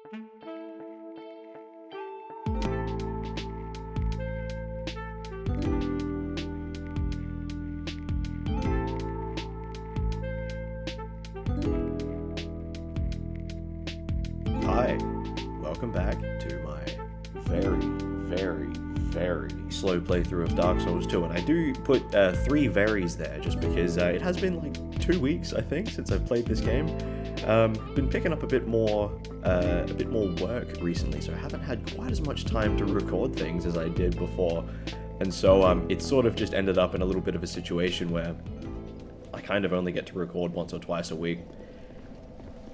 Hi, welcome back to my very slow playthrough of Dark Souls 2, and I do put 3 veries there just because it has been like 2 weeks, I think, since I've played this game. Been picking up a bit more work recently, so I haven't had quite as much time to record things as I did before, and so it sort of just ended up in a little bit of a situation where I kind of only get to record once or twice a week,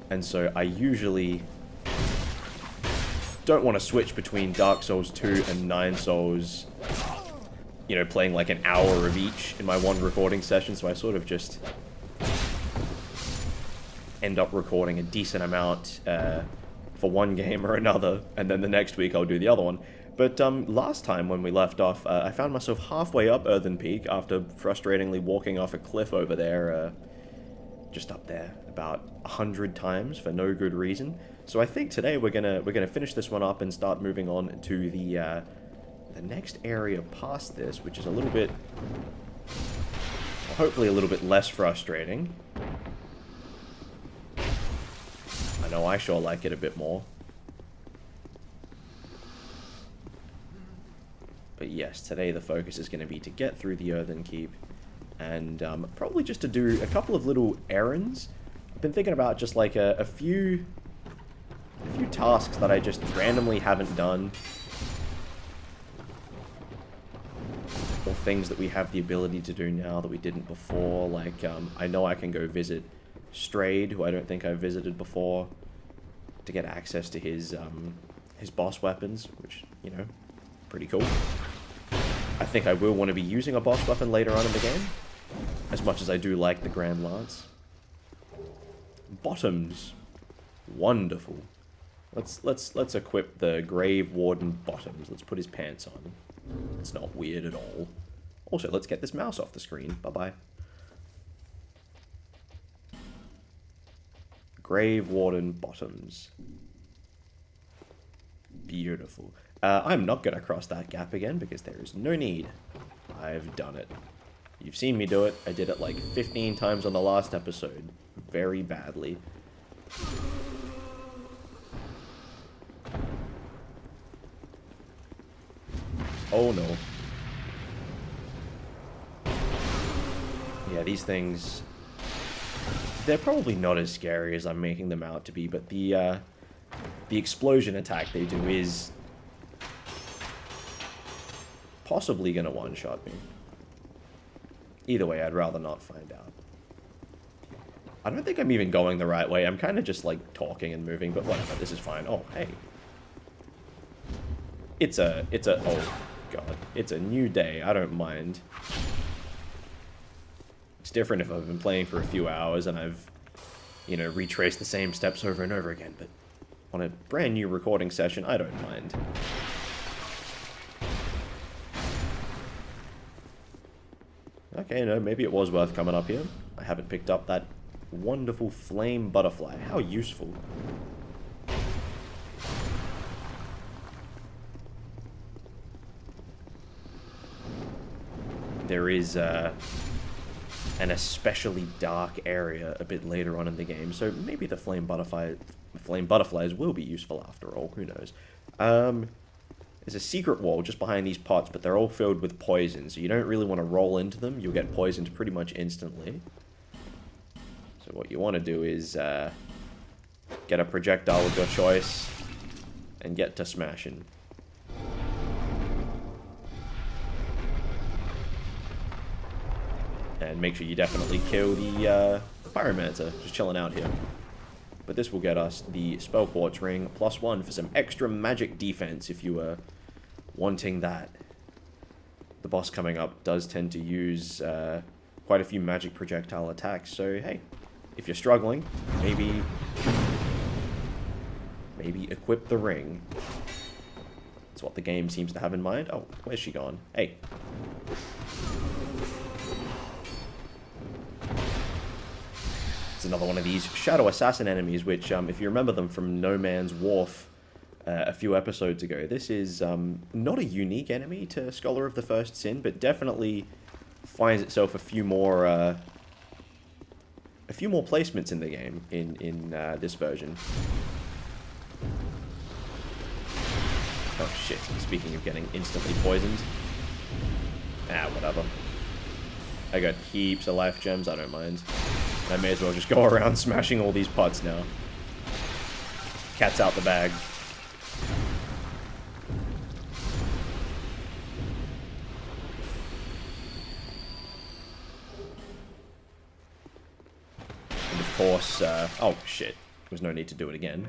and so I usually don't want to switch between Dark Souls 2 and 9 Souls, you know, playing like an hour of each in my one recording session, so I sort of just end up recording a decent amount for one game or another, and then the next week I'll do the other one. But last time when we left off, I found myself halfway up Earthen Peak after frustratingly walking off a cliff over there, just up there, about 100 times for no good reason. So I think today we're gonna finish this one up and start moving on to the next area past this, which is a little bit, well, hopefully a little bit less frustrating. I know I sure like it a bit more. But yes, today the focus is going to be to get through the Earthen Keep, and probably just to do a couple of little errands. I've been thinking about just like a few tasks that I just randomly haven't done, or things that we have the ability to do now that we didn't before. Like I know I can go visit Strayed, who I don't think I've visited before, to get access to his boss weapons, which, you know, pretty cool. I think I will want to be using a boss weapon later on in the game, as much as I do like the Grand Lance. Bottoms, wonderful. Let's equip the Grave Warden bottoms. Let's put his pants on. It's not weird at all. Also, let's get this mouse off the screen. Bye-bye. Grave Warden bottoms. Beautiful. I'm not going to cross that gap again because there is no need. I've done it. You've seen me do it. I did it like 15 times on the last episode. Very badly. Oh no. Yeah, these things, they're probably not as scary as I'm making them out to be, but the explosion attack they do is possibly gonna one-shot me. Either way, I'd rather not find out. I don't think I'm even going the right way. I'm kind of just like talking and moving, but whatever, this is fine. Oh, hey. It's a, oh god, it's a new day. I don't mind. It's different if I've been playing for a few hours and I've, you know, retraced the same steps over and over again, but on a brand new recording session, I don't mind. Okay, no, maybe it was worth coming up here. I haven't picked up that wonderful flame butterfly. How useful. There is an especially dark area a bit later on in the game, so maybe the flame butterflies will be useful after all. Who knows? There's a secret wall just behind these pots, but they're all filled with poison, so you don't really want to roll into them. You'll get poisoned pretty much instantly. So what you want to do is get a projectile of your choice and get to smashing. And make sure you definitely kill the Pyromancer, just chilling out here. But this will get us the Spell Quartz Ring, +1 for some extra magic defense if you were wanting that. The boss coming up does tend to use quite a few magic projectile attacks, so hey, if you're struggling, maybe equip the ring. That's what the game seems to have in mind. Oh, where's she gone? Hey. It's another one of these Shadow Assassin enemies, which, if you remember them from No Man's Wharf a few episodes ago, this is not a unique enemy to Scholar of the First Sin, but definitely finds itself a few more placements in the game in this version. Oh shit, speaking of getting instantly poisoned. Ah, whatever. I got heaps of life gems, I don't mind. I may as well just go around smashing all these pots now. Cat's out the bag. And of course, oh shit, there was no need to do it again.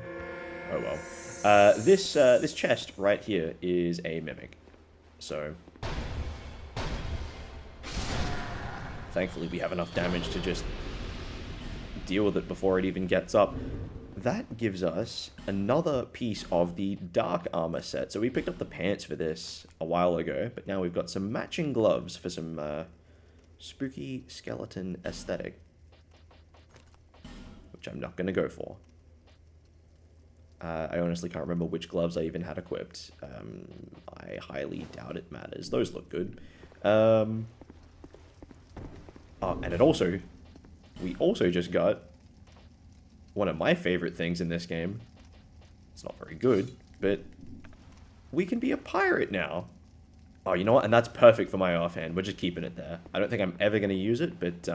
Oh well. This chest right here is a mimic. So thankfully we have enough damage to just deal with it before it even gets up. That gives us another piece of the dark armor set. So we picked up the pants for this a while ago, but now we've got some matching gloves for some spooky skeleton aesthetic, which I'm not going to go for. I honestly can't remember which gloves I even had equipped. I highly doubt it matters. Those look good. Oh, and we also just got one of my favorite things in this game. It's not very good, but we can be a pirate now. Oh, you know what? And that's perfect for my offhand. We're just keeping it there. I don't think I'm ever going to use it, but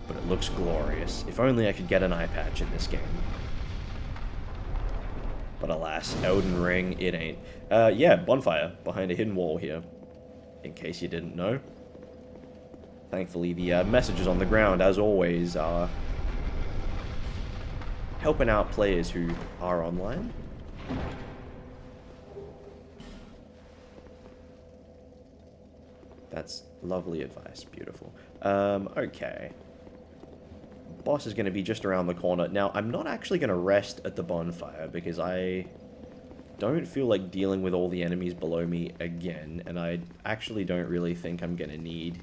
it looks glorious. If only I could get an eye patch in this game. But alas, Elden Ring, it ain't. Yeah, bonfire behind a hidden wall here, in case you didn't know. Thankfully, the messages on the ground, as always, are helping out players who are online. That's lovely advice. Beautiful. Okay. Boss is going to be just around the corner. Now, I'm not actually going to rest at the bonfire because I don't feel like dealing with all the enemies below me again, and I actually don't really think I'm going to need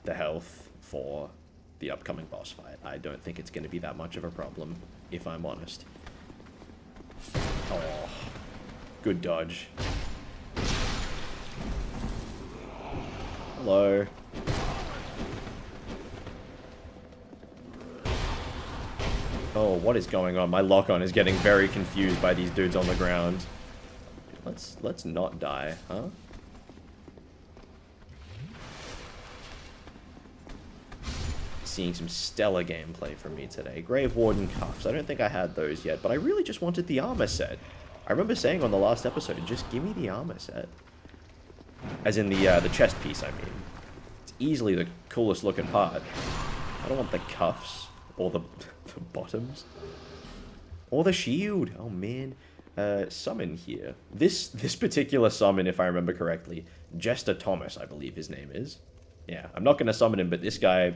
the health for the upcoming boss fight. I don't think it's going to be that much of a problem, if I'm honest. Oh, good dodge. Hello. Oh, what is going on? My lock-on is getting very confused by these dudes on the ground. Let's not die, huh? Seeing some stellar gameplay from me today. Grave Warden cuffs. I don't think I had those yet, but I really just wanted the armor set. I remember saying on the last episode, just give me the armor set. As in the chest piece, I mean. It's easily the coolest looking part. I don't want the cuffs or the bottoms or the shield. Oh man. Summon here. This particular summon, if I remember correctly, Jester Thomas, I believe his name is. Yeah, I'm not going to summon him, but this guy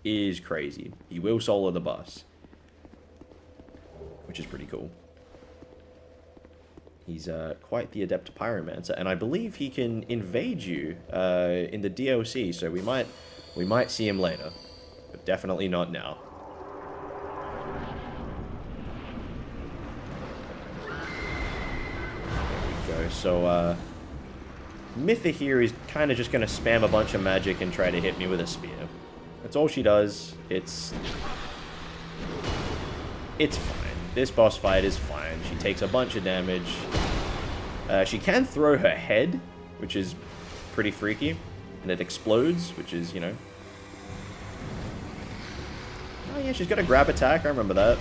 is crazy. He will solo the boss, which is pretty cool. He's quite the adept pyromancer, and I believe he can invade you in the DLC, so we might see him later, but definitely not now. There we go. So Mytha here is kind of just going to spam a bunch of magic and try to hit me with a spear. That's all she does. It's fine. This boss fight is fine. She takes a bunch of damage. She can throw her head, which is pretty freaky. And it explodes, which is, you know... Oh yeah, she's got a grab attack. I remember that.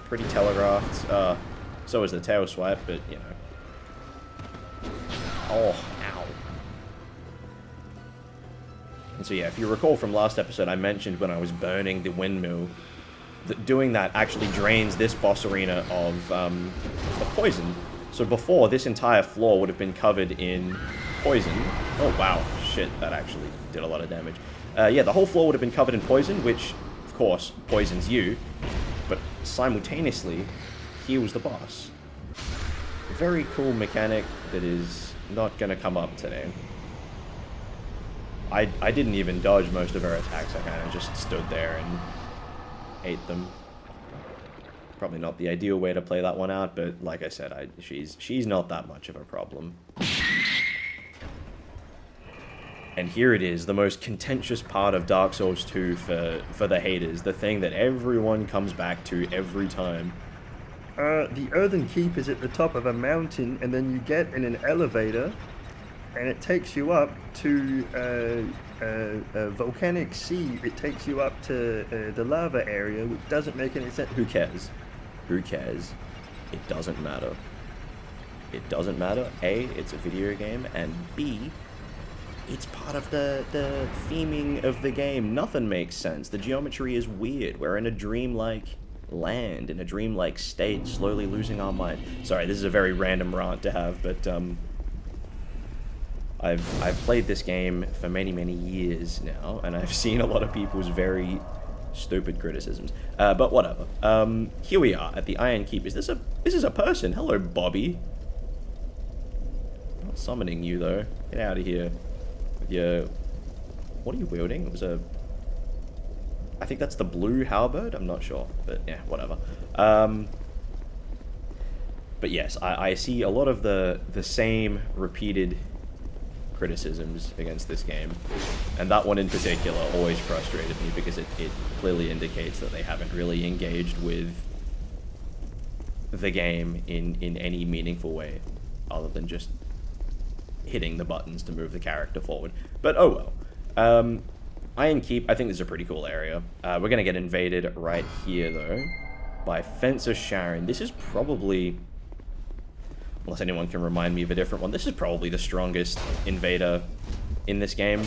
Pretty telegraphed. So is the tail swipe, but, you know. Oh, ow. And so yeah, if you recall from last episode, I mentioned when I was burning the windmill that doing that actually drains this boss arena of poison. So before, this entire floor would have been covered in poison. Oh wow, shit, that actually did a lot of damage. Yeah, the whole floor would have been covered in poison, which, of course, poisons you, but simultaneously heals the boss. Very cool mechanic that is not going to come up today. I didn't even dodge most of her attacks. I kind of just stood there and ate them. Probably not the ideal way to play that one out, but like I said, she's not that much of a problem. And here it is, the most contentious part of Dark Souls 2 for the haters, the thing that everyone comes back to every time. The Earthen Keep is at the top of a mountain, and then you get in an elevator, and it takes you up to a volcanic sea. It takes you up to the lava area, which doesn't make any sense. Who cares? Who cares? It doesn't matter. It doesn't matter. A, it's a video game, and B, it's part of the theming of the game. Nothing makes sense. The geometry is weird. We're in a dreamlike land, in a dreamlike state, slowly losing our mind. Sorry, this is a very random rant to have, but I've played this game for many years now, and I've seen a lot of people's very stupid criticisms. But whatever. Here we are at the Iron Keep. This is a person. Hello, Bobby. I'm not summoning you though. Get out of here. With your, what are you wielding? It was a, I think that's the blue halberd. I'm not sure, but yeah, whatever. But yes, I see a lot of the same repeated criticisms against this game, and that one in particular always frustrated me because it clearly indicates that they haven't really engaged with the game in any meaningful way other than just hitting the buttons to move the character forward. But oh well. Iron Keep, I think this is a pretty cool area. We're gonna get invaded right here though by Fencer Sharon. This is probably, unless anyone can remind me of a different one, this is probably the strongest invader in this game.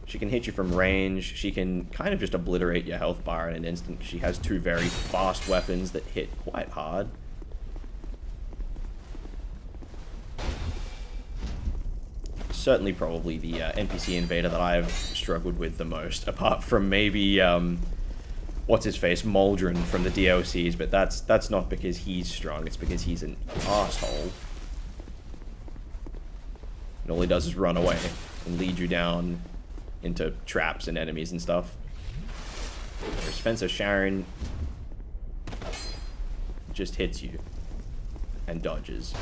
She can hit you from range. She can kind of just obliterate your health bar in an instant. She has two very fast weapons that hit quite hard. Certainly probably the NPC invader that I've struggled with the most, apart from maybe what's his face, Maldron from the DLCs, but that's not because he's strong, it's because he's an asshole. And all he does is run away and lead you down into traps and enemies and stuff. Whereas Fencer Sharon just hits you and dodges.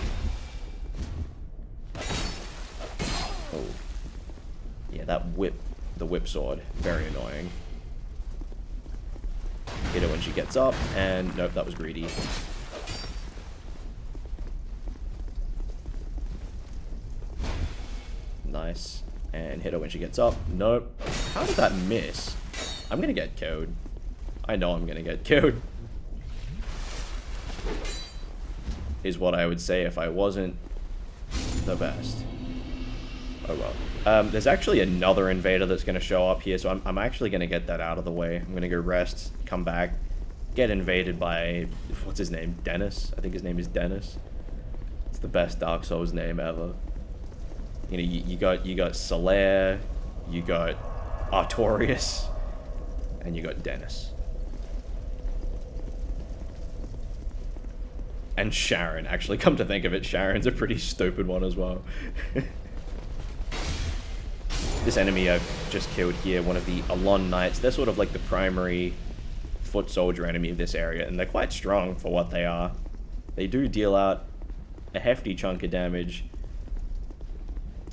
Oh. Yeah, that whip, the whip sword, very annoying. Hit her when she gets up, and nope, that was greedy. Nice. And hit her when she gets up. Nope. How did that miss? I'm gonna get killed. I know I'm gonna get killed. Is what I would say if I wasn't the best. Oh well. There's actually another invader that's going to show up here, so I'm actually going to get that out of the way. I'm going to go rest, come back, get invaded by, what's his name? Dennis? I think his name is Dennis. It's the best Dark Souls name ever. You know, you got Solaire, you got Artorias, and you got Dennis. And Sharon, actually, come to think of it, Sharon's a pretty stupid one as well. This enemy I've just killed here, one of the Alon Knights, they're sort of like the primary foot soldier enemy of this area, and they're quite strong for what they are. They do deal out a hefty chunk of damage,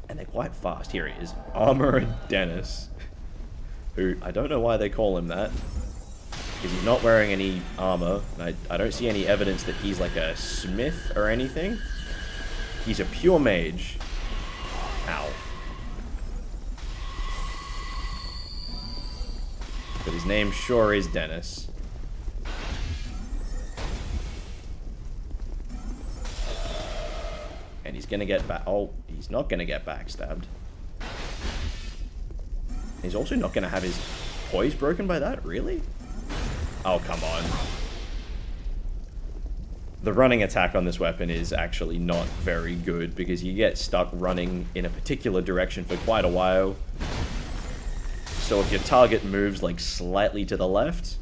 and they're quite fast. Here he is, Armorer Dennis, who, I don't know why they call him that, because he's not wearing any armor. I don't see any evidence that he's like a smith or anything. He's a pure mage. Ow. But his name sure is Dennis. And he's gonna get back. Oh, he's not gonna get backstabbed. He's also not gonna have his poise broken by that, really? Oh, come on. The running attack on this weapon is actually not very good because you get stuck running in a particular direction for quite a while. So if your target moves like slightly to the left,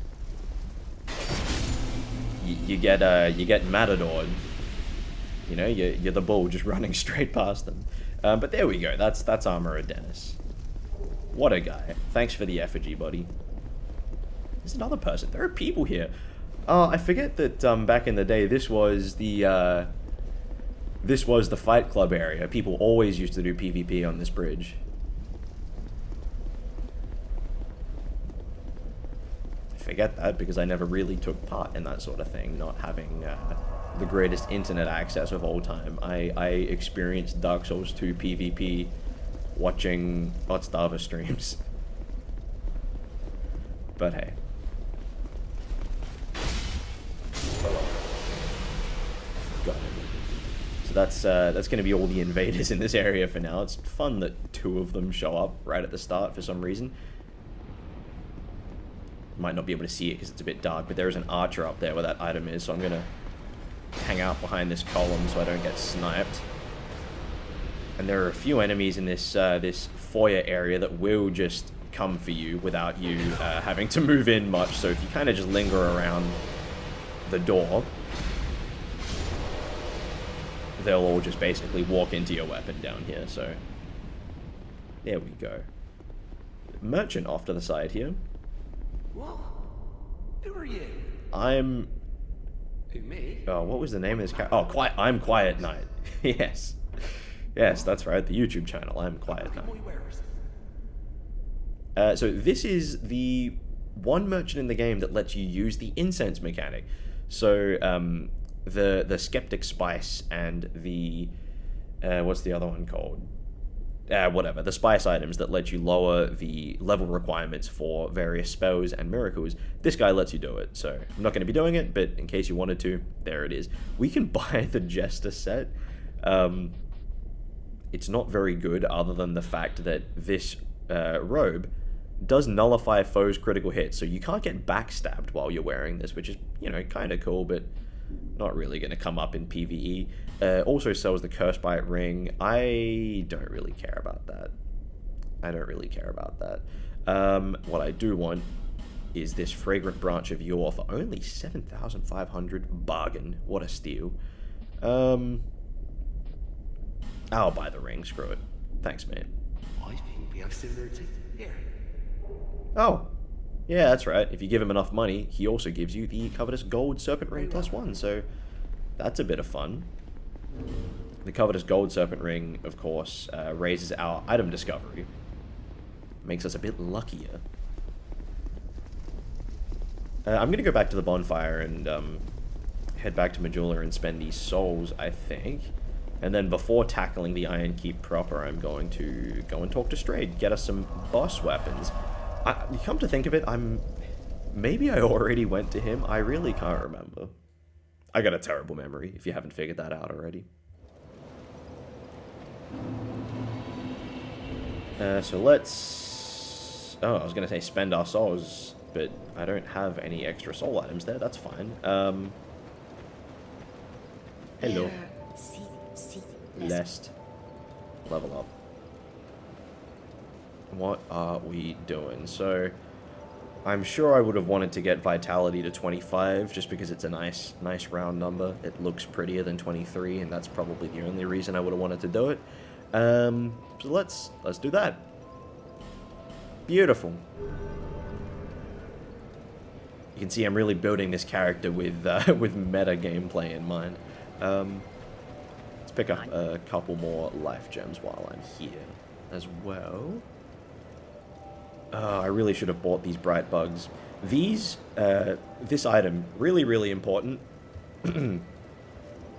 you get matadored. You know, you're the bull just running straight past them. But there we go. That's Armorer Dennis. What a guy. Thanks for the effigy, buddy. There's another person. There are people here. I forget that back in the day, this was the Fight Club area. People always used to do PvP on this bridge. I forget that because I never really took part in that sort of thing, not having the greatest internet access of all time. I experienced Dark Souls 2 PvP watching Otstava streams. But hey. Got it. So that's going to be all the invaders in this area for now. It's fun that 2 of them show up right at the start for some reason. Might not be able to see it because it's a bit dark, but there is an archer up there where that item is, so I'm going to hang out behind this column so I don't get sniped. And there are a few enemies in this this foyer area that will just come for you without you having to move in much, so if you kind of just linger around the door, they'll all just basically walk into your weapon down here, so there we go. Merchant off to the side here. What? Who are you? I'm... Who, me? Oh, what was the name of this character? Oh, I'm Quiet Knight. Yes. Yes, that's right, the YouTube channel, I'm Quiet Knight. So this is the one merchant in the game that lets you use the incense mechanic. So, the Skeptic Spice and the... what's the other one called? Whatever, the spice items that let you lower the level requirements for various spells and miracles, this guy lets you do it. So I'm not going to be doing it, but in case you wanted to, there it is. We can buy the Jester set. It's not very good other than the fact that this robe does nullify foes' critical hits, so you can't get backstabbed while you're wearing this, which is, you know, kind of cool, but not really going to come up in PvE. Also sells the Cursebite ring. I don't really care about that. What I do want is this Fragrant Branch of Yore for only 7,500. Bargain. What a steal. I'll buy the ring. Screw it. Thanks, mate. I think we have similarity here. Oh. Yeah, that's right. If you give him enough money, he also gives you the Covetous Gold Serpent Ring +1, so that's a bit of fun. The Covetous Gold Serpent Ring, of course, raises our item discovery. Makes us a bit luckier. I'm going to go back to the bonfire and head back to Majula and spend these souls, I think. And then before tackling the Iron Keep proper, I'm going to go and talk to Strayed, get us some boss weapons. Come to think of it, maybe I already went to him. I really can't remember. I got a terrible memory, if you haven't figured that out already. So let's... Oh, I was going to say spend our souls, but I don't have any extra soul items there. That's fine. Hello. Lest. Level up. What are we doing? So, I'm sure I would have wanted to get Vitality to 25, just because it's a nice round number. It looks prettier than 23, and that's probably the only reason I would have wanted to do it. So let's do that. Beautiful. You can see I'm really building this character with meta gameplay in mind. Let's pick up a couple more life gems while I'm here as well. I really should have bought these bright bugs. This item, really important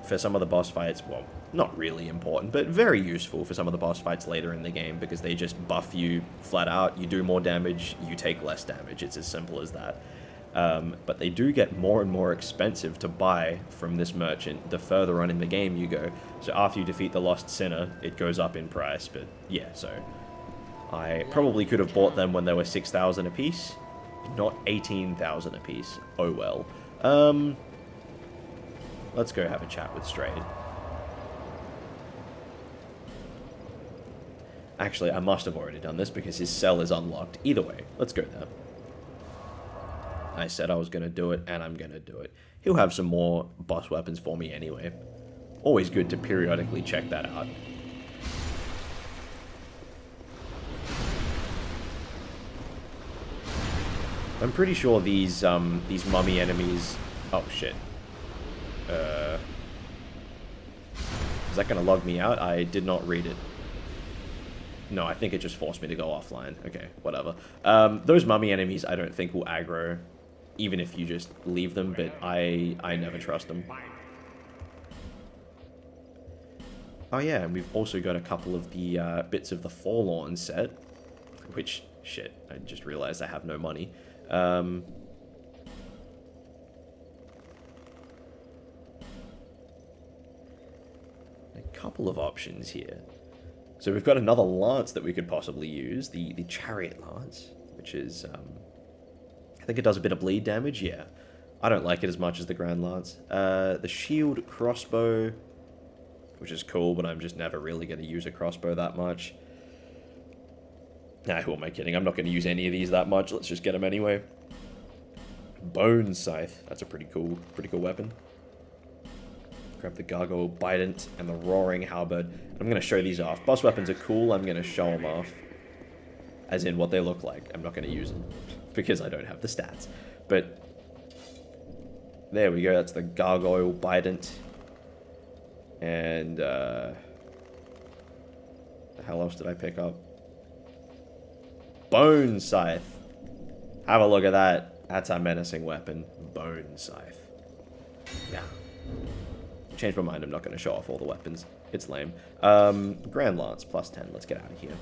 for some of the boss fights. Well, not really important, but very useful for some of the boss fights later in the game, because they just buff you flat out. You do more damage, you take less damage. It's as simple as that. But they do get more and more expensive to buy from this merchant the further on in the game you go. So after you defeat the Lost Sinner, it goes up in price, but yeah, so... I probably could have bought them when they were 6,000 apiece, not 18,000 apiece. Oh well. Let's go have a chat with Strayed. Actually, I must have already done this because his cell is unlocked. Either way, let's go there. I said I was going to do it, and I'm going to do it. He'll have some more boss weapons for me anyway. always good to periodically check that out. I'm pretty sure these mummy enemies... Oh, shit. Is that gonna log me out? I did not read it. No, I think it just forced me to go offline. Okay, whatever. Those mummy enemies I don't think will aggro, even if you just leave them, but I never trust them. Oh yeah, and we've also got a couple of the bits of the Forlorn set, which, shit, I just realized I have no money. A couple of options here. So we've got another lance that we could possibly use, the chariot lance, which is, I think it does a bit of bleed damage, yeah. I don't like it as much as the grand lance. The shield crossbow, which is cool, but I'm just never really going to use a crossbow that much. Nah, who am I kidding? I'm not going to use any of these that much. Let's just get them anyway. Bone scythe. That's a pretty cool weapon. Grab the gargoyle bident and the roaring halberd. I'm going to show these off. Boss weapons are cool. I'm going to show them off. As in what they look like. I'm not going to use them because I don't have the stats. But there we go. That's the gargoyle bident. And the hell else did I pick up? Bone scythe. Have a look at that. That's our menacing weapon. Bone scythe. Yeah. Changed my mind. I'm not going to show off all the weapons. It's lame. Grand lance plus 10. Let's get out of here.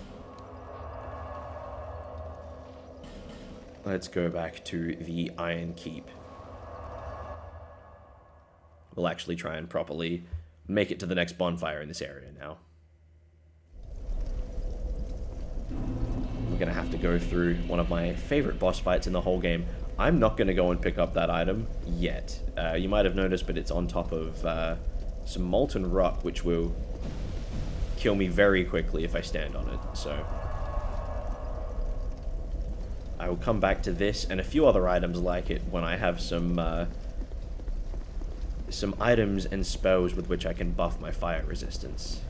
Let's go back to the Iron Keep. We'll actually try and properly make it to the next bonfire in this area now. We're going to have to go through one of my favorite boss fights in the whole game. I'm not going to go and pick up that item yet. You might have noticed, but it's on top of some molten rock, which will kill me very quickly if I stand on it. So I will come back to this and a few other items like it when I have some items and spells with which I can buff my fire resistance.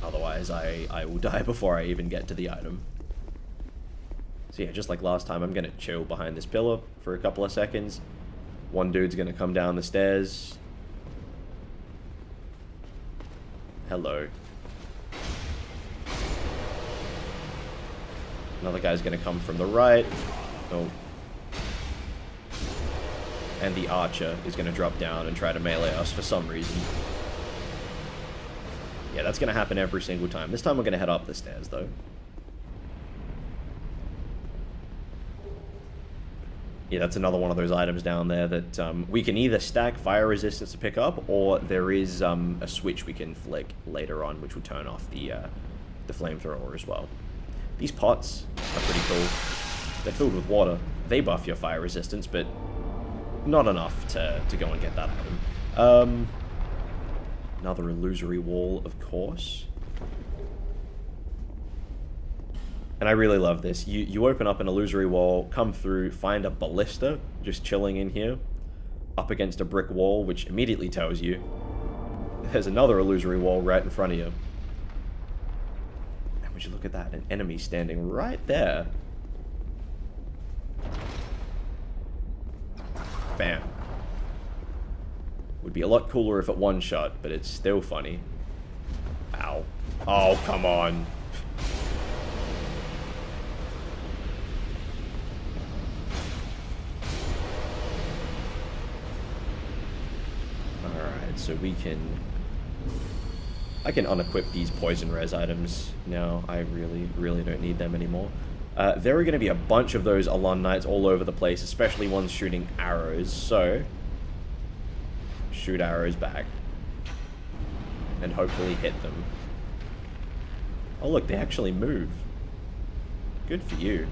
Otherwise, I will die before I even get to the item. So yeah, just like last time, I'm going to chill behind this pillar for a couple of seconds. One dude's going to come down the stairs. Hello. Another guy's going to come from the right. Oh. And the archer is going to drop down and try to melee us for some reason. Yeah, that's going to happen every single time. This time we're going to head up the stairs, though. Yeah, that's another one of those items down there that we can either stack fire resistance to pick up, or there is a switch we can flick later on, which will turn off the flamethrower as well. These pots are pretty cool. They're filled with water. They buff your fire resistance, but not enough to go and get that item. Another illusory wall, of course. And I really love this. You open up an illusory wall, come through, find a ballista just chilling in here, up against a brick wall, which immediately tells you there's another illusory wall right in front of you. And would you look at that, an enemy standing right there. Bam. Would be a lot cooler if it one-shot, but it's still funny. Ow. Oh, come on. Alright, so we can... I can unequip these poison res items now. I really don't need them anymore. There are going to be a bunch of those Alun Knights all over the place, especially ones shooting arrows, so... shoot arrows back. And hopefully hit them. Oh look, they actually move. Good for you.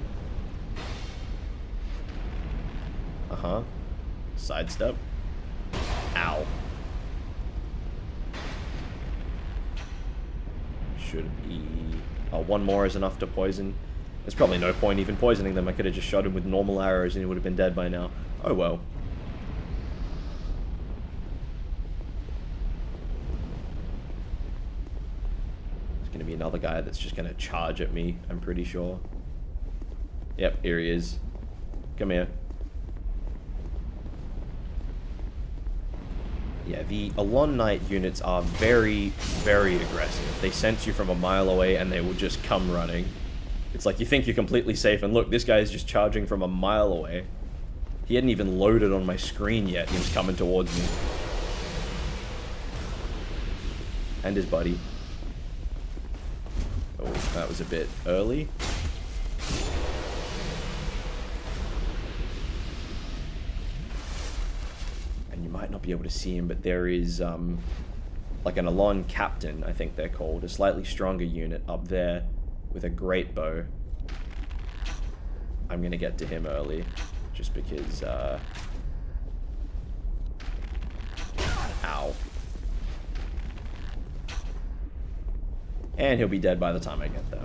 Uh-huh. Sidestep. Ow. Should be... oh, one more is enough to poison. There's probably no point even poisoning them. I could have just shot him with normal arrows and he would have been dead by now. Oh well. There's going to be another guy that's just going to charge at me, I'm pretty sure. Yep, here he is. Come here. Yeah, the Alon Knight units are very, very aggressive. They sense you from a mile away and they will just come running. It's like you think you're completely safe, and look, this guy is just charging from a mile away. He hadn't even loaded on my screen yet, he was coming towards me. And his buddy. Oh, that was a bit early. And you might not be able to see him, but there is, like an Alon Captain, I think they're called, a slightly stronger unit up there with a great bow. I'm gonna get to him early, just because, ow. And he'll be dead by the time I get there.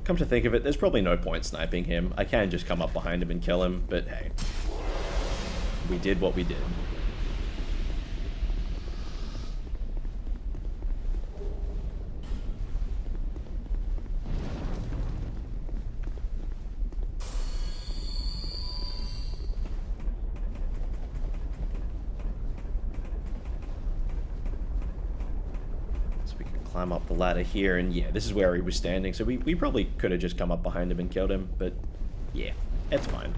Come to think of it, there's probably no point sniping him. I can just come up behind him and kill him, but hey. We did what we did. Climb up the ladder here, and yeah, this is where he was standing, so we probably could have just come up behind him and killed him, but yeah, it's fine.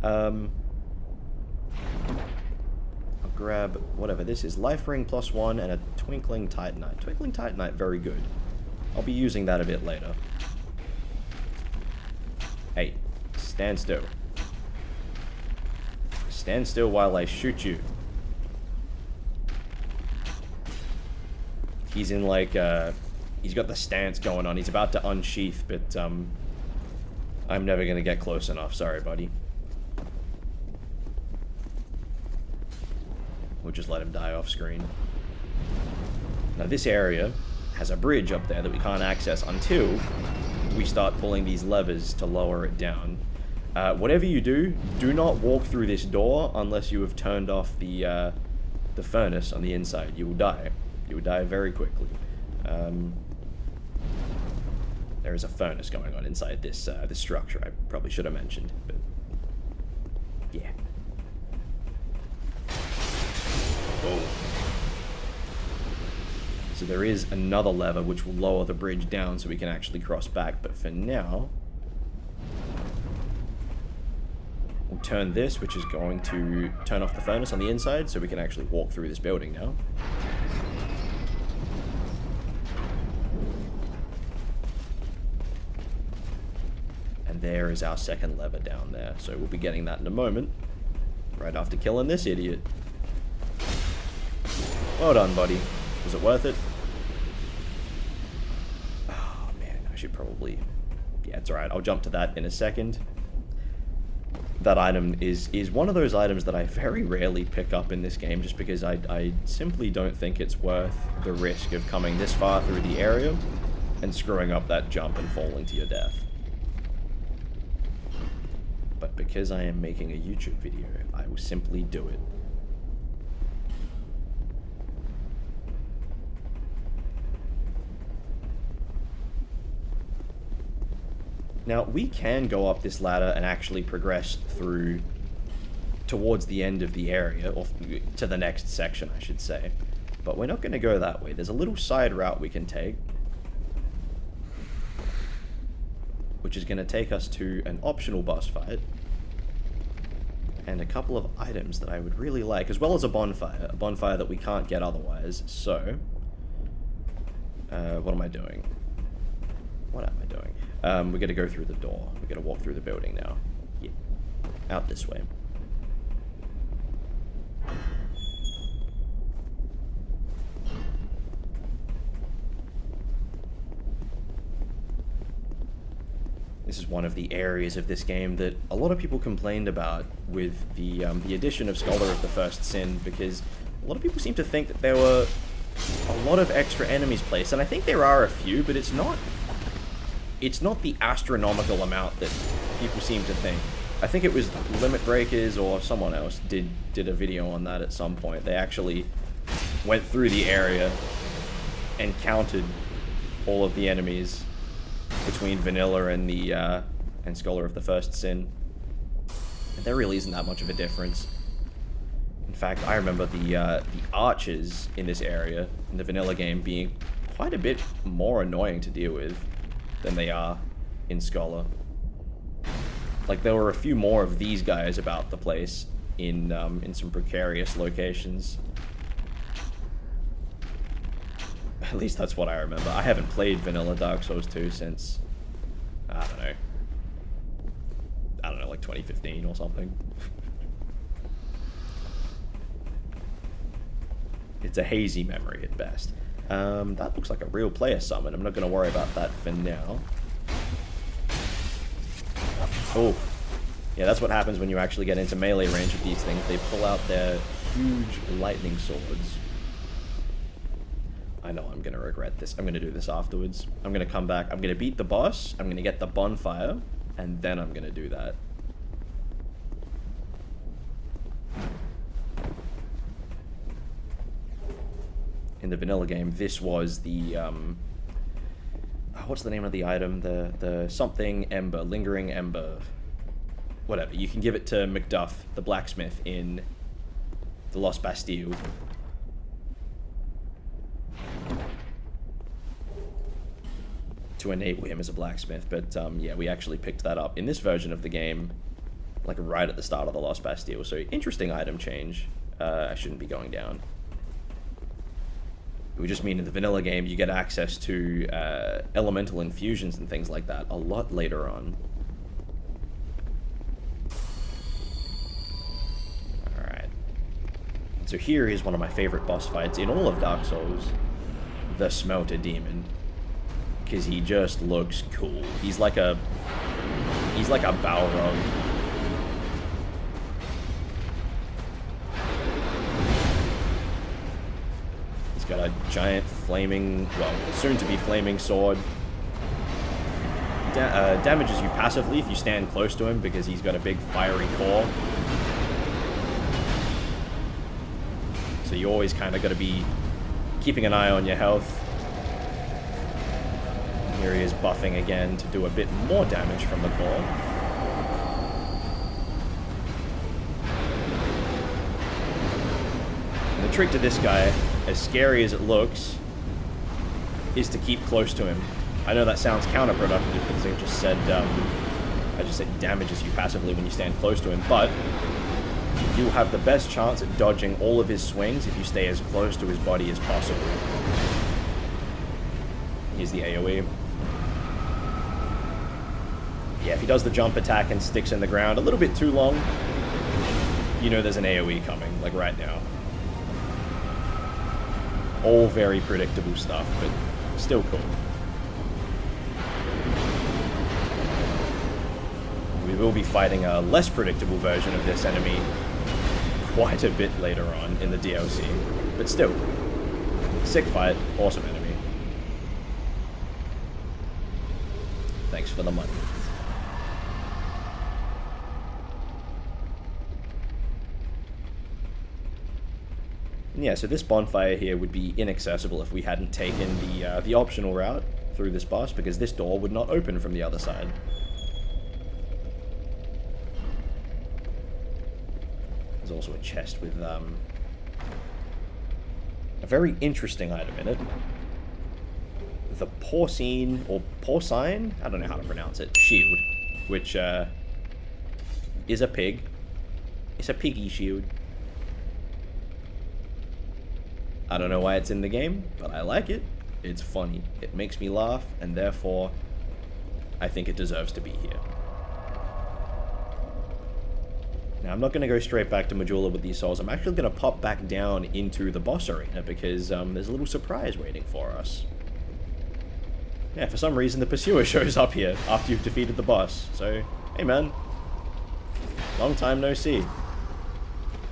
I'll grab whatever this is. Life ring +1 and a twinkling titanite. Twinkling titanite, very good. I'll be using that a bit later. Hey, stand still. Stand still while I shoot you. He's in like, he's got the stance going on. He's about to unsheath, but I'm never going to get close enough. Sorry, buddy. We'll just let him die off screen. Now this area has a bridge up there that we can't access until we start pulling these levers to lower it down. Whatever you do, do not walk through this door unless you have turned off the furnace on the inside. You will die. You would die very quickly. There is a furnace going on inside this this structure. I probably should have mentioned, but yeah. Oh. So there is another lever which will lower the bridge down so we can actually cross back. But for now, we'll turn this, which is going to turn off the furnace on the inside, so we can actually walk through this building now. There is our second lever down there, so we'll be getting that in a moment, right after killing this idiot. Well done, buddy. Was it worth it? Oh man, I should probably... Yeah, it's alright, I'll jump to that in a second. That item is one of those items that I very rarely pick up in this game, just because I simply don't think it's worth the risk of coming this far through the area and screwing up that jump and falling to your death. But because I am making a YouTube video, I will simply do it. Now, we can go up this ladder and actually progress through towards the end of the area, or to the next section, I should say. But we're not going to go that way. There's a little side route we can take, which is going to take us to an optional boss fight, and a couple of items that I would really like, as well as a bonfire that we can't get otherwise. So, what am I doing? What am I doing? We're going to go through the door. We're going to walk through the building now. Yeah. Out this way. This is one of the areas of this game that a lot of people complained about with the addition of Scholar of the First Sin, because a lot of people seem to think that there were a lot of extra enemies placed, and I think there are a few, but it's not it's not the astronomical amount that people seem to think. I think it was Limit Breakers or someone else did a video on that at some point. They actually went through the area and counted all of the enemies between Vanilla and the and Scholar of the First Sin. And there really isn't that much of a difference. In fact, I remember the archers in this area in the Vanilla game being quite a bit more annoying to deal with than they are in Scholar. Like, there were a few more of these guys about the place in some precarious locations. At least that's what I remember. I haven't played Vanilla Dark Souls 2 since, I don't know, like 2015 or something. It's a hazy memory at best. That looks like a real player summon. I'm not going to worry about that for now. Oh, yeah, that's what happens when you actually get into melee range of these things. They pull out their huge lightning swords. I know I'm going to regret this. I'm going to do this afterwards. I'm going to come back. I'm going to beat the boss. I'm going to get the bonfire. And then I'm going to do that. In the vanilla game, this was the, what's the name of the item? The something ember, lingering ember. Whatever. You can give it to Macduff, the blacksmith, in the Lost Bastille. To enable him as a blacksmith, but yeah, we actually picked that up in this version of the game, like right at the start of the Lost Bastille, so interesting item change. I shouldn't be going down. It would just mean in the vanilla game you get access to elemental infusions and things like that a lot later on. Alright. So here is one of my favorite boss fights in all of Dark Souls, the Smelter Demon. Because he just looks cool. He's like a Balrog. He's got a giant flaming, well, soon-to-be flaming sword. Damages you passively if you stand close to him because he's got a big fiery core. So you always kind of got to be keeping an eye on your health. Here he is buffing again to do a bit more damage from the core. And the trick to this guy, as scary as it looks, is to keep close to him. I know that sounds counterproductive because I just said he damages you passively when you stand close to him, but you'll have the best chance at dodging all of his swings if you stay as close to his body as possible. Here's the AoE. Yeah, if he does the jump attack and sticks in the ground a little bit too long, you know there's an AoE coming, like right now. All very predictable stuff, but still cool. We will be fighting a less predictable version of this enemy quite a bit later on in the DLC, but still, sick fight, awesome enemy. Thanks for the money. Yeah, so this bonfire here would be inaccessible if we hadn't taken the optional route through this boss, because this door would not open from the other side. There's also a chest with a very interesting item in it. The porcine, or porcine? I don't know how to pronounce it. Shield, which is a pig. It's a piggy shield. I don't know why it's in the game, but I like it. It's funny. It makes me laugh, and therefore, I think it deserves to be here. Now, I'm not going to go straight back to Majula with these souls. I'm actually going to pop back down into the boss arena, because there's a little surprise waiting for us. Yeah, for some reason, the Pursuer shows up here after you've defeated the boss. So, hey man. Long time no see.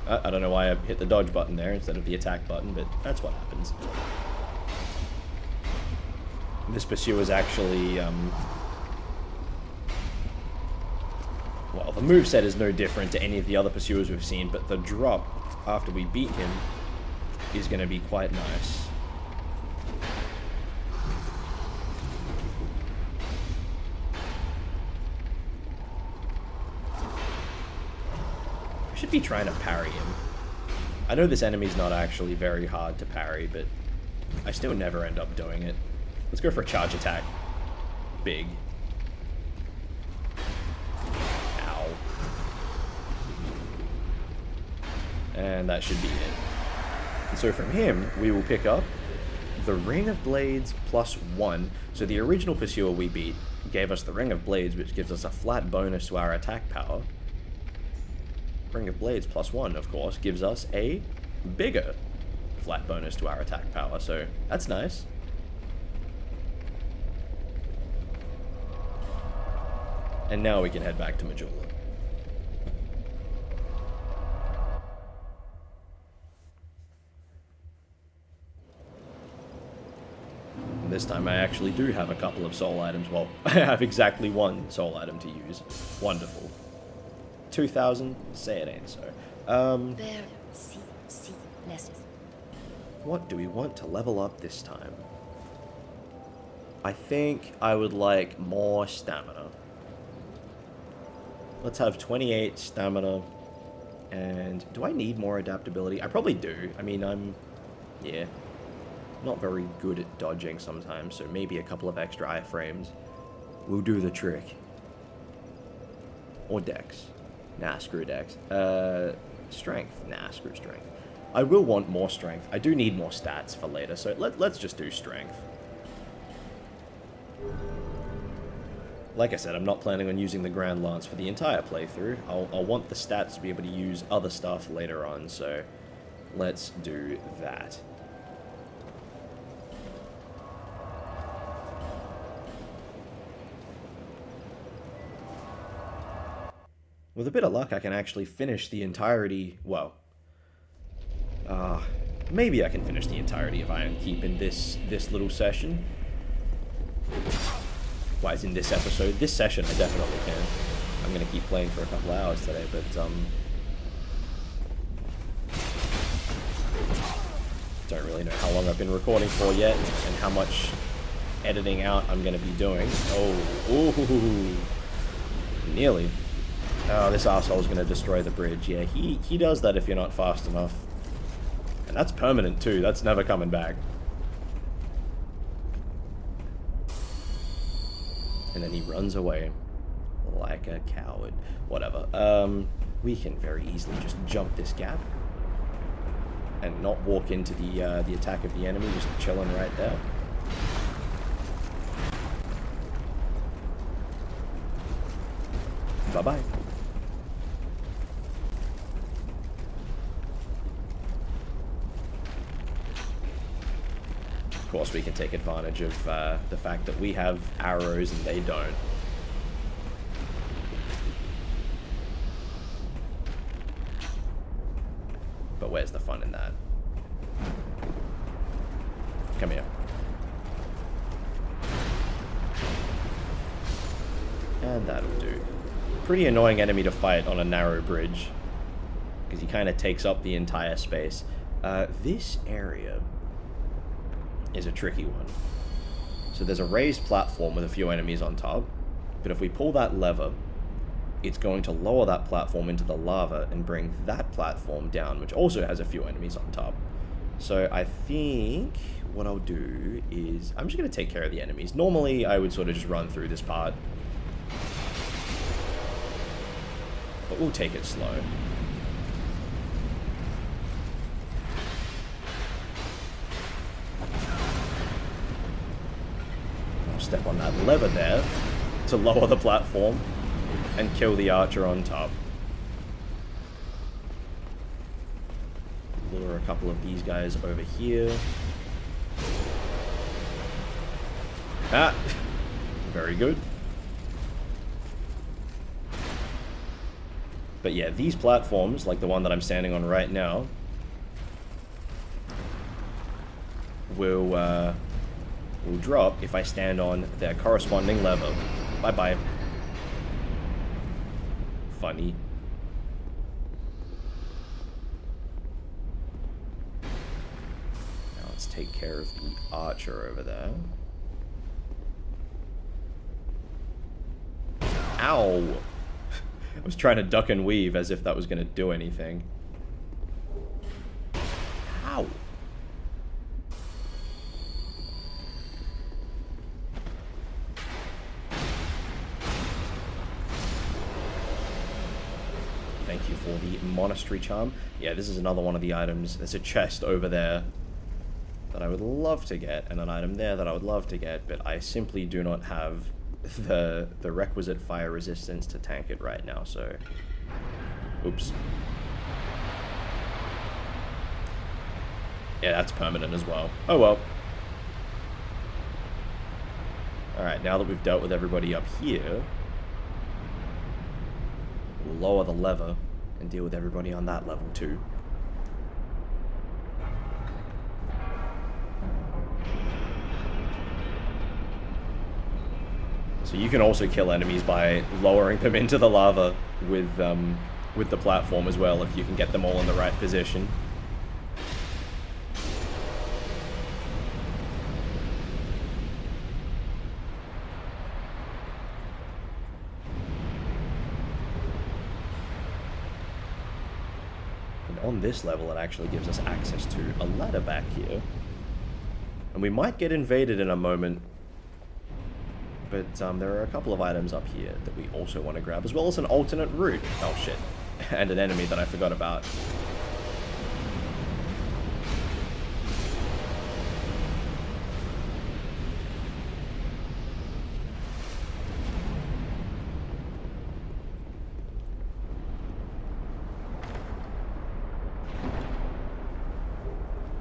I don't know why I hit the dodge button there instead of the attack button, but that's what happens. This Pursuer is actually moveset is no different to any of the other pursuers we've seen, but the drop after we beat him is going to be quite nice. I should be trying to parry him. I know this enemy's not actually very hard to parry, but I still never end up doing it. Let's go for a charge attack. Big. Ow. And that should be it. And so from him, we will pick up the Ring of Blades +1. So the original pursuer we beat gave us the Ring of Blades, which gives us a flat bonus to our attack power. Ring of Blades +1, of course, gives us a bigger flat bonus to our attack power, so that's nice. And now we can head back to Majula. And this time I actually do have a couple of soul items. Well, I have exactly one soul item to use. Wonderful. 2,000? Say it ain't so. What do we want to level up this time? I think I would like more stamina. Let's have 28 stamina. And do I need more adaptability? I probably do. I mean, yeah, not very good at dodging sometimes, so maybe a couple of extra iframes will do the trick. Or dex. Nah, screw dex. Strength. Nah, screw strength. I will want more strength. I do need more stats for later, so let's just do strength. Like I said, I'm not planning on using the Grand Lance for the entire playthrough. I'll want the stats to be able to use other stuff later on, so let's do that. With a bit of luck, I can actually finish the entirety, well, maybe I can finish the entirety of Iron Keep in this little session. Why, it's in this episode. This session, I definitely can. I'm going to keep playing for a couple hours today, but, don't really know how long I've been recording for yet, and how much editing out I'm going to be doing. Oh, ooh, nearly. Oh, this asshole's going to destroy the bridge. Yeah, he does that if you're not fast enough. And that's permanent, too. That's never coming back. And then he runs away like a coward. Whatever. We can very easily just jump this gap and not walk into the attack of the enemy, just chilling right there. Bye-bye. Of course, we can take advantage of the fact that we have arrows and they don't. But where's the fun in that? Come here. And that'll do. Pretty annoying enemy to fight on a narrow bridge, because he kind of takes up the entire space. This area is a tricky one. So there's a raised platform with a few enemies on top, but if we pull that lever, it's going to lower that platform into the lava and bring that platform down, which also has a few enemies on top. So I think what I'll do is I'm just going to take care of the enemies. Normally I would sort of just run through this part, but we'll take it slow. I'll step on that lever there to lower the platform and kill the archer on top. Lure a couple of these guys over here. Ah! Very good. But yeah, these platforms, like the one that I'm standing on right now, will drop if I stand on their corresponding lever. Bye-bye. funny. Now let's take care of the archer over there. Ow! I was trying to duck and weave as if that was going to do anything. Ow! Thank you for the monastery charm. Yeah, this is another one of the items. There's a chest over there that I would love to get, and an item there that I would love to get, but I simply do not have the requisite fire resistance to tank it right now, so... Oops. Yeah, that's permanent as well. Oh well. Alright, now that we've dealt with everybody up here, we'll lower the lever and deal with everybody on that level too. So you can also kill enemies by lowering them into the lava with the platform as well, if you can get them all in the right position. And on this level, it actually gives us access to a ladder back here. And we might get invaded in a moment, but there are a couple of items up here that we also want to grab, as well as an alternate route. Oh shit. And an enemy that I forgot about.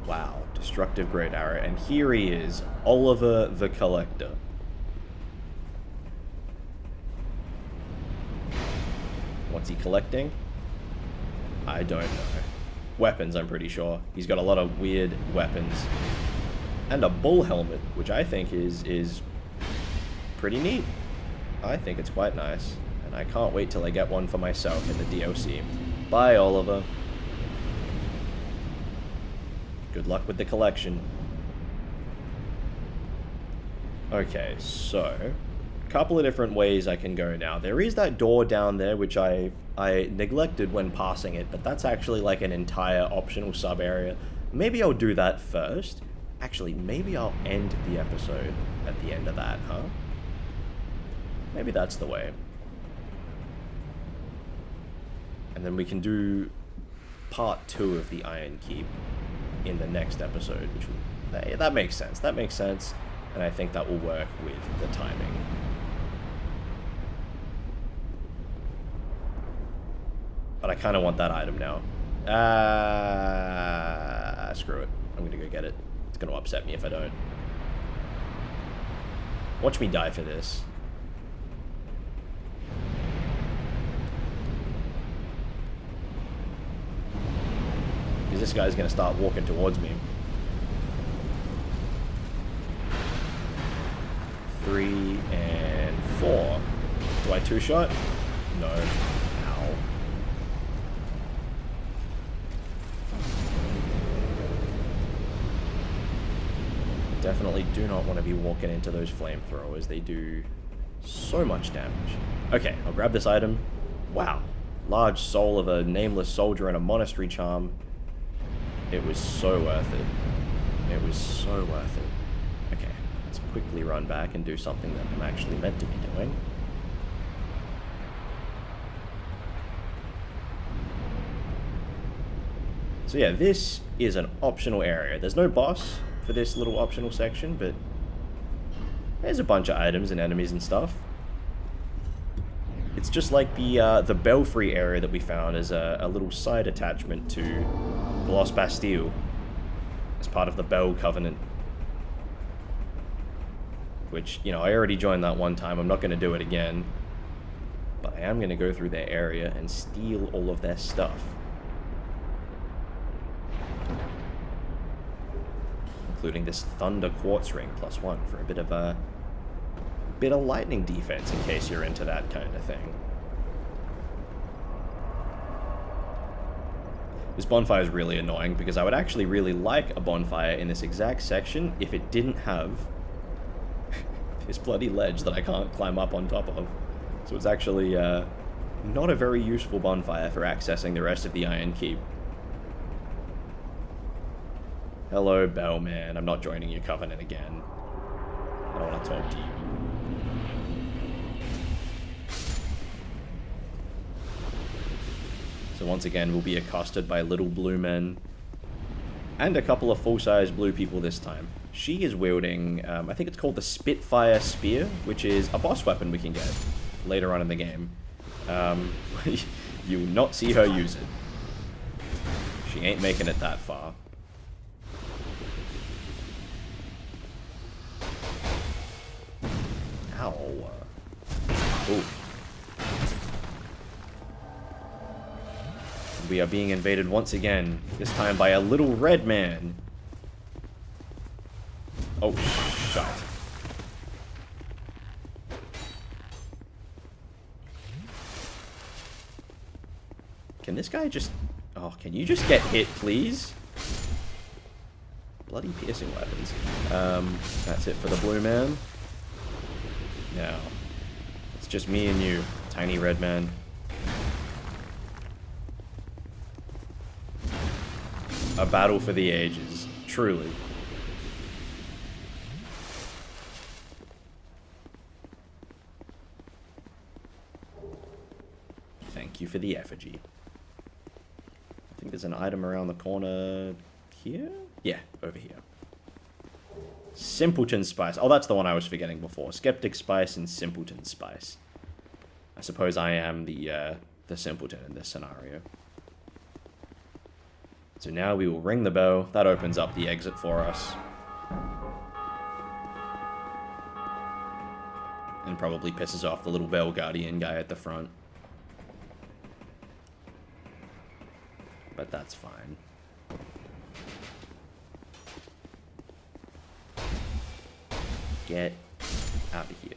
Wow. Destructive great arrow. And here he is, Oliver the Collector. What's he collecting? I don't know. Weapons, I'm pretty sure. He's got a lot of weird weapons. And a bull helmet, which I think is pretty neat. I think it's quite nice. And I can't wait till I get one for myself in the DLC. Bye, Oliver. Good luck with the collection. Okay, so... couple of different ways I can go now. There is that door down there, which I neglected when passing it, but that's actually like an entire optional sub-area. Maybe I'll do that first. Actually, maybe I'll end the episode at the end of that, huh? Maybe that's the way. And then we can do part 2 of the Iron Keep in the next episode, which that makes sense. That makes sense, and I think that will work with the timing. But I kind of want that item now. Screw it. I'm gonna go get it. It's gonna upset me if I don't. Watch me die for this. Because this guy's gonna start walking towards me. 3 and 4. Do I two-shot? No. Ow. Definitely do not want to be walking into those flamethrowers. They do so much damage. Okay, I'll grab this item. Wow. Large soul of a nameless soldier and a monastery charm. It was so worth it. It was so worth it. Okay, let's quickly run back and do something that I'm actually meant to be doing. So yeah, this is an optional area. There's no boss for this little optional section, but there's a bunch of items and enemies and stuff. It's just like the belfry area that we found as a little side attachment to Gloss Bastille as part of the Bell Covenant. Which, you know, I already joined that one time. I'm not going to do it again. But I am going to go through their area and steal all of their stuff. Including this Thunder Quartz Ring +1 for a bit of lightning defense in case you're into that kind of thing. This bonfire is really annoying because I would actually really like a bonfire in this exact section if it didn't have this bloody ledge that I can't climb up on top of. So it's actually not a very useful bonfire for accessing the rest of the Iron Keep. Hello, Bellman. I'm not joining your covenant again. I don't want to talk to you. So once again, we'll be accosted by little blue men. And a couple of full-size blue people this time. She is wielding, I think it's called the Spitfire Spear, which is a boss weapon we can get later on in the game. You will not see her use it. She ain't making it that far. Ow. Ooh. We are being invaded once again, this time by a little red man. Oh, shit. Can this guy just... Oh, can you just get hit, please? Bloody piercing weapons. That's it for the blue man. Now, it's just me and you, tiny red man. A battle for the ages, truly. Thank you for the effigy. I think there's an item around the corner here? Yeah, over here. Simpleton Spice. Oh, that's the one I was forgetting before. Skeptic Spice and Simpleton Spice. I suppose I am the simpleton in this scenario. So now we will ring the bell. That opens up the exit for us. And probably pisses off the little bell guardian guy at the front. But that's fine. Get out of here.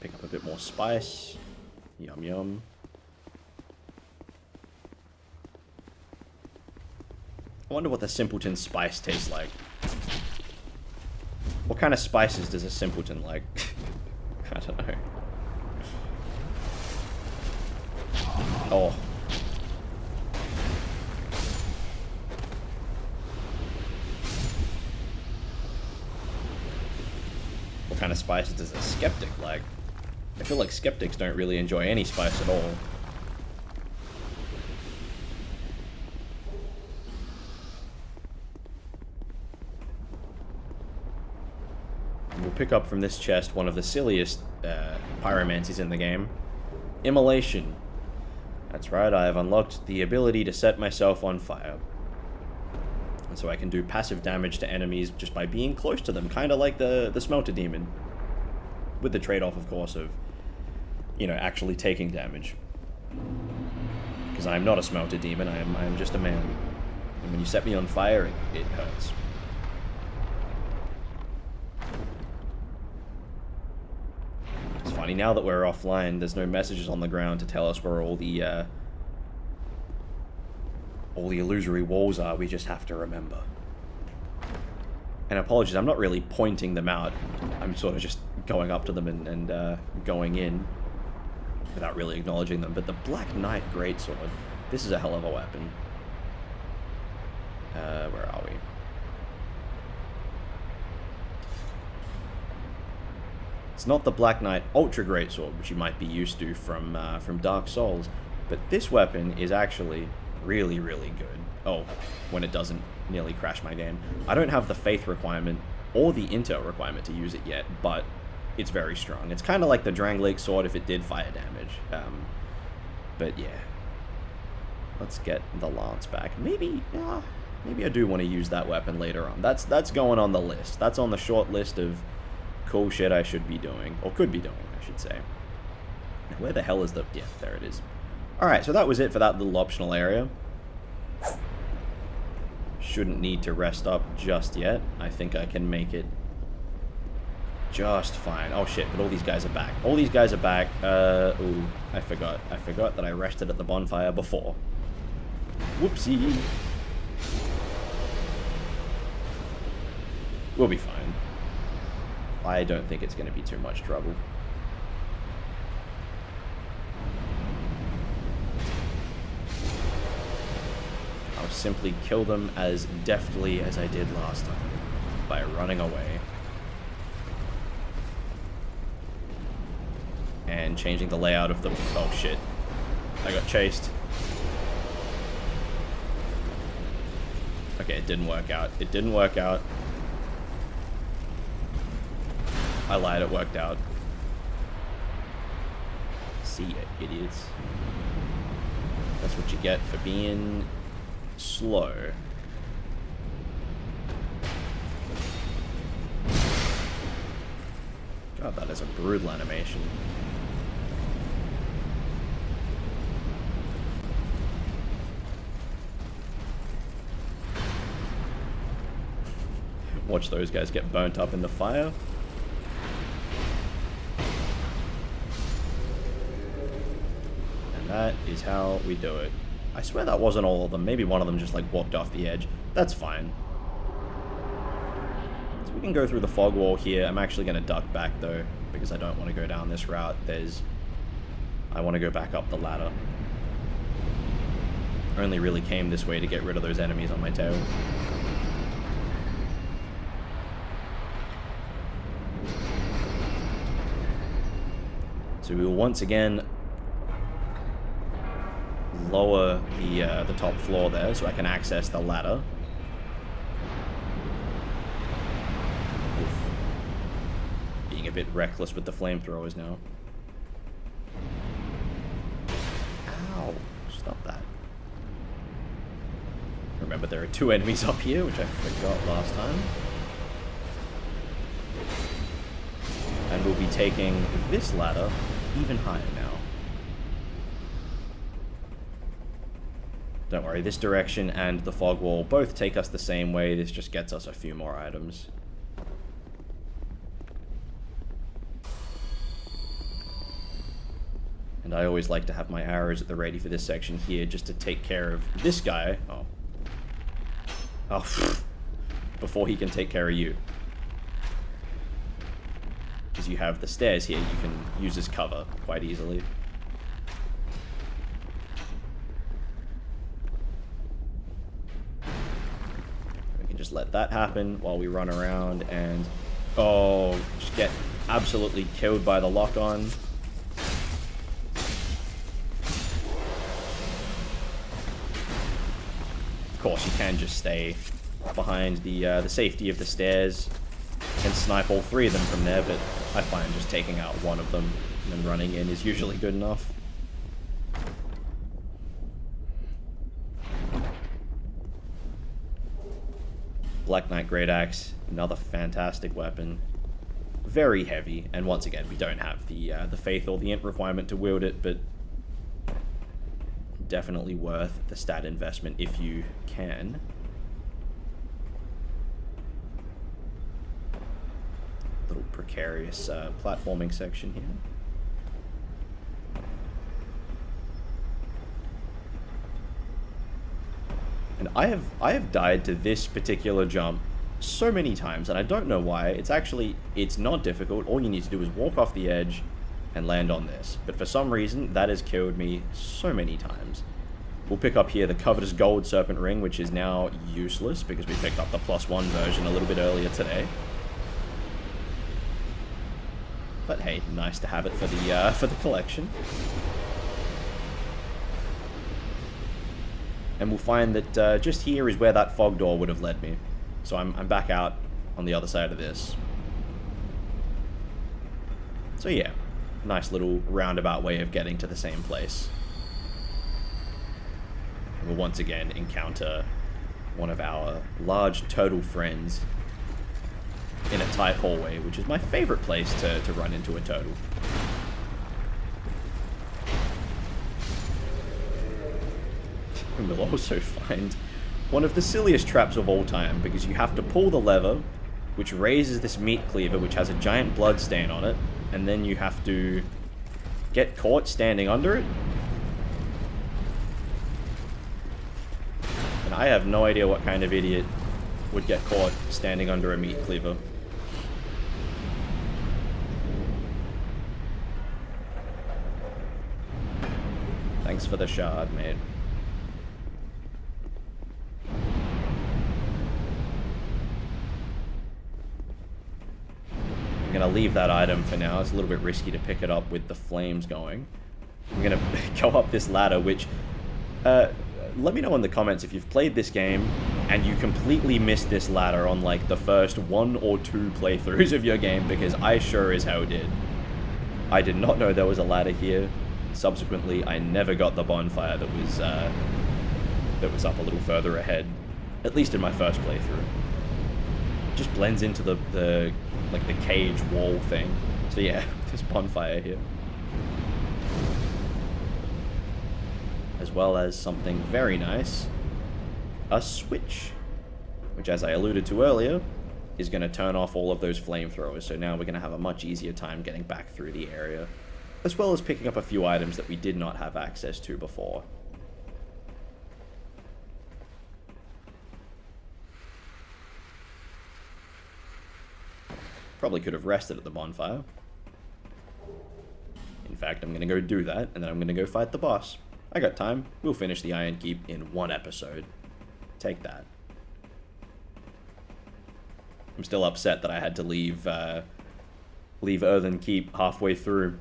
Pick up a bit more spice. Yum yum. I wonder what the Simpleton Spice tastes like. What kind of spices does a Simpleton like? I don't know. Oh. What kind of spices does a Skeptic like? I feel like Skeptics don't really enjoy any spice at all. We'll pick up from this chest one of the silliest pyromancies in the game. Immolation. That's right, I have unlocked the ability to set myself on fire. And so I can do passive damage to enemies just by being close to them, kind of like the Smelter Demon. With the trade-off, of course, of, you know, actually taking damage. Because I am not a Smelter Demon, I am just a man. And when you set me on fire, it hurts. It's funny, now that we're offline, there's no messages on the ground to tell us where all the illusory walls are. We just have to remember. And apologies, I'm not really pointing them out. I'm sort of just going up to them and going in without really acknowledging them. But the Black Knight Greatsword, this is a hell of a weapon. Where are we? It's not the Black Knight Ultra Greatsword, which you might be used to from Dark Souls, but this weapon is actually really, really good. Oh, when it doesn't nearly crash my game. I don't have the faith requirement or the intel requirement to use it yet, but it's very strong. It's kind of like the Drangleic sword if it did fire damage. But yeah. Let's get the lance back. Maybe I do want to use that weapon later on. That's going on the list. That's on the short list of cool shit I should be doing, or could be doing, I should say. Now, where the hell is the... Yeah, there it is. Alright, so that was it for that little optional area. Shouldn't need to rest up just yet. I think I can make it just fine. Oh shit, but all these guys are back. All these guys are back. Ooh, I forgot. I forgot that I rested at the bonfire before. Whoopsie. We'll be fine. I don't think it's going to be too much trouble. I'll simply kill them as deftly as I did last time, by running away. And changing the layout of the... Oh shit. I got chased. Okay, it didn't work out. It didn't work out. I lied, it worked out. See ya, idiots. That's what you get for being slow. God, that is a brutal animation. Watch those guys get burnt up in the fire. And that is how we do it. I swear that wasn't all of them. Maybe one of them just like walked off the edge. That's fine. So we can go through the fog wall here. I'm actually going to duck back though, because I don't want to go down this route. I want to go back up the ladder. I only really came this way to get rid of those enemies on my tail. So we will once again lower the top floor there so I can access the ladder. Oof. Being a bit reckless with the flamethrowers now. Ow. Stop that. Remember, there are 2 enemies up here, which I forgot last time. And we'll be taking this ladder even higher now. Don't worry, this direction and the fog wall both take us the same way. This just gets us a few more items. And I always like to have my arrows at the ready for this section here just to take care of this guy. Oh. Oh, before he can take care of you. Because you have the stairs here, you can use as cover quite easily. We can just let that happen while we run around and... Oh, just get absolutely killed by the lock-on. Of course, you can just stay behind the safety of the stairs and snipe all 3 of them from there, but I find just taking out one of them and then running in is usually good enough. Black Knight Great Axe, another fantastic weapon. Very heavy, and once again, we don't have the faith or the int requirement to wield it, but definitely worth the stat investment if you can. Little precarious platforming section here. And I have died to this particular jump so many times, and I don't know why. It's not difficult. All you need to do is walk off the edge and land on this. But for some reason, that has killed me so many times. We'll pick up here the covetous gold serpent ring, which is now useless because we picked up the +1 version a little bit earlier today. But hey, nice to have it for the collection. And we'll find that just here is where that fog door would have led me. So I'm back out on the other side of this. So yeah, nice little roundabout way of getting to the same place. And we'll once again encounter one of our large turtle friends in a tight hallway, which is my favorite place to run into a turtle. And we'll also find one of the silliest traps of all time, because you have to pull the lever which raises this meat cleaver, which has a giant blood stain on it, and then you have to get caught standing under it. And I have no idea what kind of idiot would get caught standing under a meat cleaver. Thanks for the shard, mate. I'm gonna leave that item for now. It's a little bit risky to pick it up with the flames going. I'm gonna go up this ladder, which... let me know in the comments if you've played this game and you completely missed this ladder on, like, the first 1 or 2 playthroughs of your game, because I sure as hell did. I did not know there was a ladder here. Subsequently, I never got the bonfire that was up a little further ahead, at least in my first playthrough. It just blends into the cage wall thing. So yeah, there's bonfire here. As well as something very nice, a switch, which, as I alluded to earlier, is going to turn off all of those flamethrowers, so now we're going to have a much easier time getting back through the area, as well as picking up a few items that we did not have access to before. Probably could have rested at the bonfire. In fact, I'm going to go do that, and then I'm going to go fight the boss. I got time. We'll finish the Iron Keep in 1 episode. Take that. I'm still upset that I had to leave Earthen Keep halfway through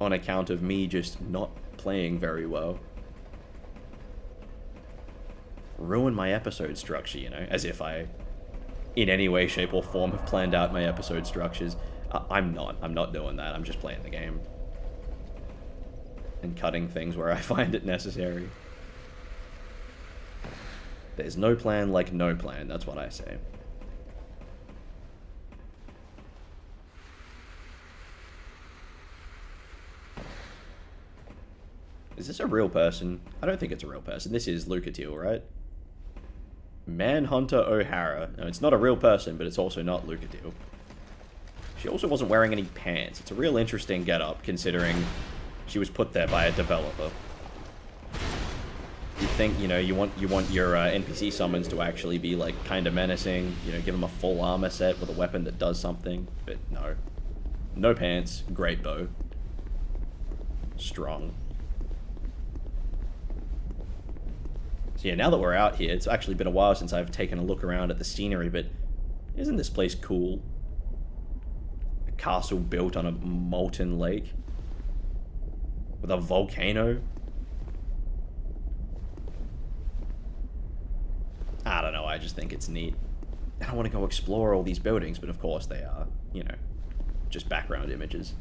on account of me just not playing very well. Ruin my episode structure, you know, as if I, in any way, shape, or form, have planned out my episode structures. I'm not doing that. I'm just playing the game. And cutting things where I find it necessary. There's no plan like no plan, that's what I say. Is this a real person? I don't think it's a real person. This is Lucatiel, right? Manhunter O'Hara. No, it's not a real person, but it's also not Lucatiel. She also wasn't wearing any pants. It's a real interesting getup, considering she was put there by a developer. You think, you know, you want your NPC summons to actually be, like, kind of menacing, you know, give them a full armor set with a weapon that does something, but no. No pants, great bow. Strong. So yeah, now that we're out here, it's actually been a while since I've taken a look around at the scenery, but isn't this place cool? A castle built on a molten lake? With a volcano? I don't know, I just think it's neat. And I want to go explore all these buildings, but of course they are, you know, just background images.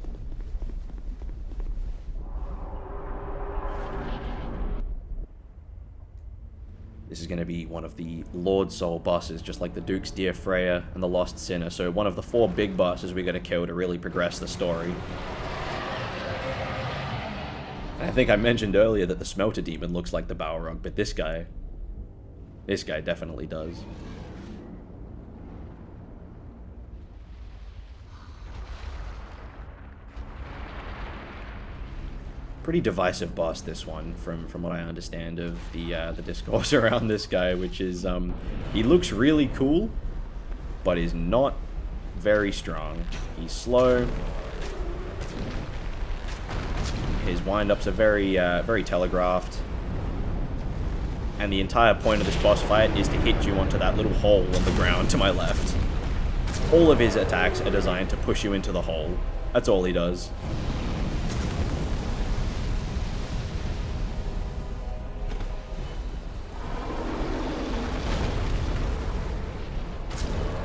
This is going to be one of the Lord Soul bosses, just like the Duke's Dear Freya and the Lost Sinner. So one of the 4 big bosses we got to kill to really progress the story. And I think I mentioned earlier that the Smelter Demon looks like the Balrog, but this guy definitely does. Pretty divisive boss, this one, from what I understand of the discourse around this guy, which is, he looks really cool, but is not very strong. He's slow. His wind-ups are very, very telegraphed. And the entire point of this boss fight is to hit you onto that little hole on the ground to my left. All of his attacks are designed to push you into the hole. That's all he does.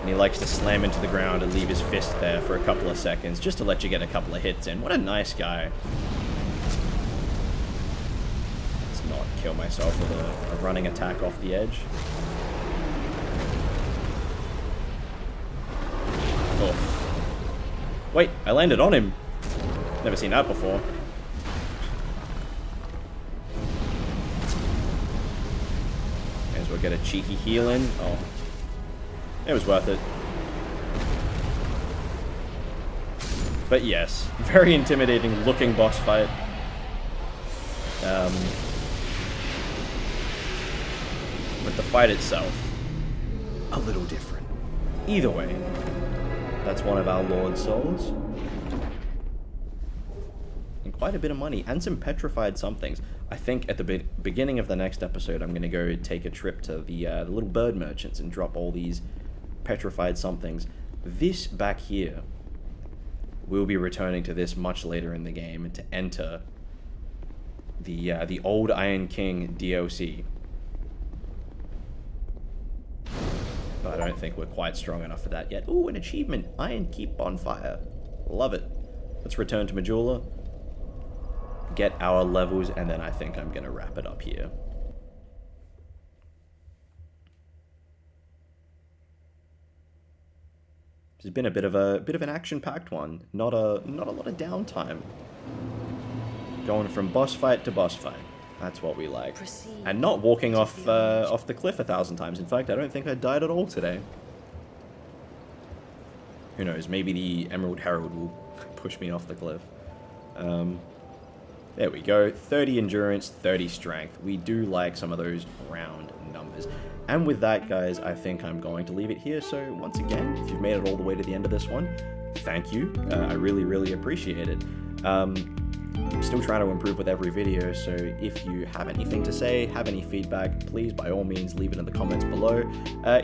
And he likes to slam into the ground and leave his fist there for a couple of seconds, just to let you get a couple of hits in. What a nice guy. Let's not kill myself with a running attack off the edge. Oh. Wait, I landed on him. Never seen that before. May as well get a cheeky heal in. Oh. It was worth it. But yes, very intimidating looking boss fight. But the fight itself, a little different. Either way, that's one of our Lord's souls. And quite a bit of money, and some petrified somethings. I think at the beginning of the next episode, I'm going to go take a trip to the little bird merchants and drop all these petrified somethings. This back here, we'll be returning to this much later in the game and to enter the Old Iron King DLC. But I don't think we're quite strong enough for that yet. Ooh, an achievement. Iron Keep Bonfire. Love it. Let's return to Majula. Get our levels, and then I think I'm going to wrap it up here. It's been a bit of an action-packed one. Not a lot of downtime. Going from boss fight to boss fight. That's what we like. And not walking off the cliff 1,000 times. In fact, I don't think I died at all today. Who knows? Maybe the Emerald Herald will push me off the cliff. There we go. 30 endurance, 30 strength. We do like some of those round numbers. And with that, guys, I think I'm going to leave it here. So once again, if you've made it all the way to the end of this one, thank you. I really, really appreciate it. Still trying to improve with every video, so if you have anything to say, have any feedback, please by all means leave it in the comments below.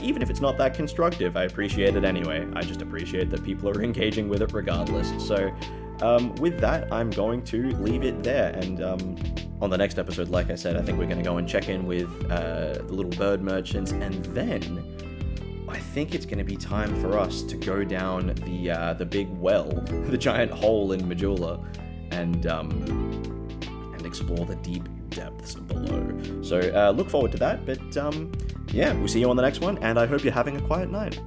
Even if it's not that constructive, I appreciate it anyway. I just appreciate that people are engaging with it regardless. So with that, I'm going to leave it there, and on the next episode, like I said, I think we're going to go and check in with the little bird merchants, and then I think it's going to be time for us to go down the big well, the giant hole in Majula, and explore the deep depths below. So look forward to that, but yeah, we'll see you on the next one, and I hope you're having a quiet night.